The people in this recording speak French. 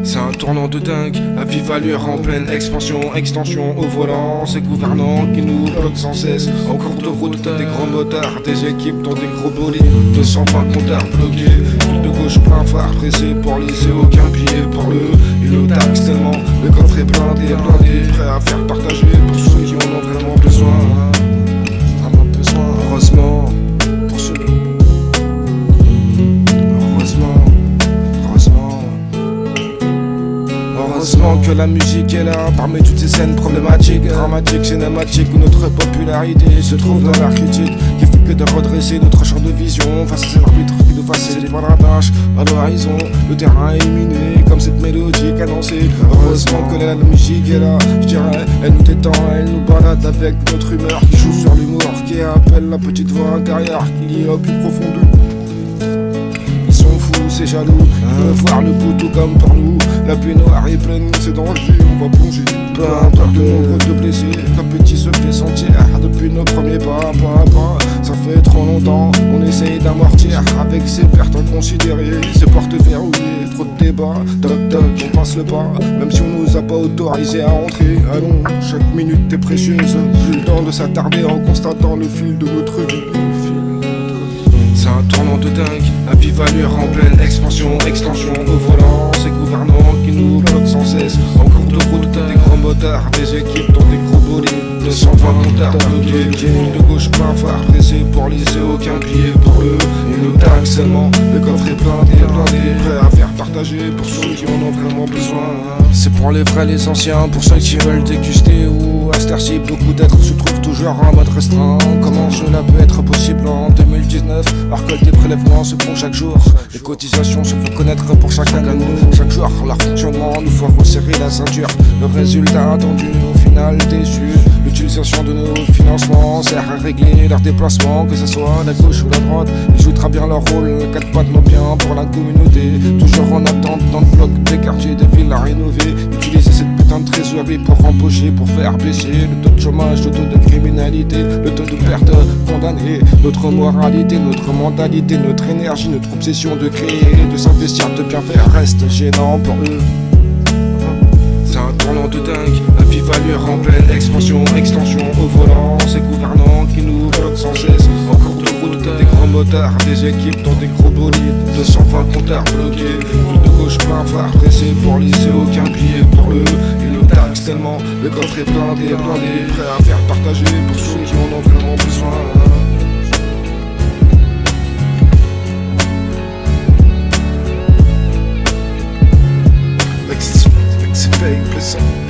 C'est un tournant de dingue, à vive allure en pleine expansion, extension au volant. Ces gouvernants qui nous bloquent sans cesse. En cours de route, des gros motards, des équipes dans des gros bolides. 220 compteurs bloqués, fil de gauche plein phare, pressé pour laisser aucun billet pour eux. Ils nous taxent tellement, le coffre est blindé, prêt à faire partager pour ceux qui en ont vraiment besoin. Heureusement, pour ceux qui... Heureusement que la musique est là, parmi toutes ces scènes problématiques, dramatiques, cinématiques, où notre popularité se trouve dans la critique, qui fait que de redresser notre champ de vision face à cet arbitre qui nous facilite pas la tâche. À l'horizon, le terrain est miné, comme cette mélodie cadencée. Heureusement que la musique est là, je dirais, elle nous détend, elle nous balade avec notre humeur, qui joue sur l'humour, qui appelle la petite voix intérieure, qui est au plus profond d'eux. Ils sont fous, c'est jaloux, ils veulent voir le bout tout comme pour nous. La baignoire est pleine, c'est dangereux, on va plonger. Peu importe le nombre de blessés, l'appétit se fait sentir depuis nos premiers pas, pas à pas. Ça fait trop longtemps, on essaye d'amortir avec ces pertes inconsidérées, ces portes verrouillées, trop de débats, toc toc, on passe le pas, même si on nous a pas autorisé à entrer. Allons, chaque minute est précieuse, plus le temps de s'attarder en constatant le fil de notre vie. C'est un tournant de dingue, à vive allure en pleine expansion, extension au volant. Ces gouvernants qui nous bloquent sans cesse. En cours de route, des gros motards, des équipes dans des gros bolides. 220 compteurs bloqués, fil de gauche plein phare, pressé pour laisser aucun billet pour eux. Ils nous taxent seulement, le coffre est blindé, prêt à faire partager pour ceux qui en ont vraiment besoin. C'est pour les vrais, les anciens, pour ceux qui veulent déguster ou à cette heure-ci, beaucoup d'êtres se trouvent toujours en mode restreint. Comment cela peut être possible en 2019 alors que des prélèvements se font chaque jour? Les cotisations se font connaître pour chacun de nous. Chaque jour, leur fonctionnement nous faut resserrer la ceinture. Le résultat attendu, au final déçu. L'utilisation de nos financements sert à régler leurs déplacements, que ce soit la gauche ou la droite. Ils jouent très bien leur rôle, quatre pattes nos biens pour la communauté. Toujours en attente dans le bloc des quartiers, des villes à rénover. Utiliser cette putain de trésorerie pour empocher, pour faire baisser le taux de chômage, le taux de criminalité, le taux de perte condamnée. Notre moralité, notre mentalité, notre énergie, notre obsession de créer, de s'investir, de bien faire reste gênant pour eux. C'est un tournant de dingue, à vive allure en pleine expansion, extension au volant. Ces gouvernants qui nous bloquent sans cesse. En cours de route, des gros motards, des équipes dans des gros bolides. 220 compteurs bloqués, fil de gauche plein phare, pressé pour laisser aucun billet pour eux. Ils nous taxent tellement, le coffre est blindé, prêt à faire partager pour ceux qui en ont vraiment besoin. C'est fake, listen.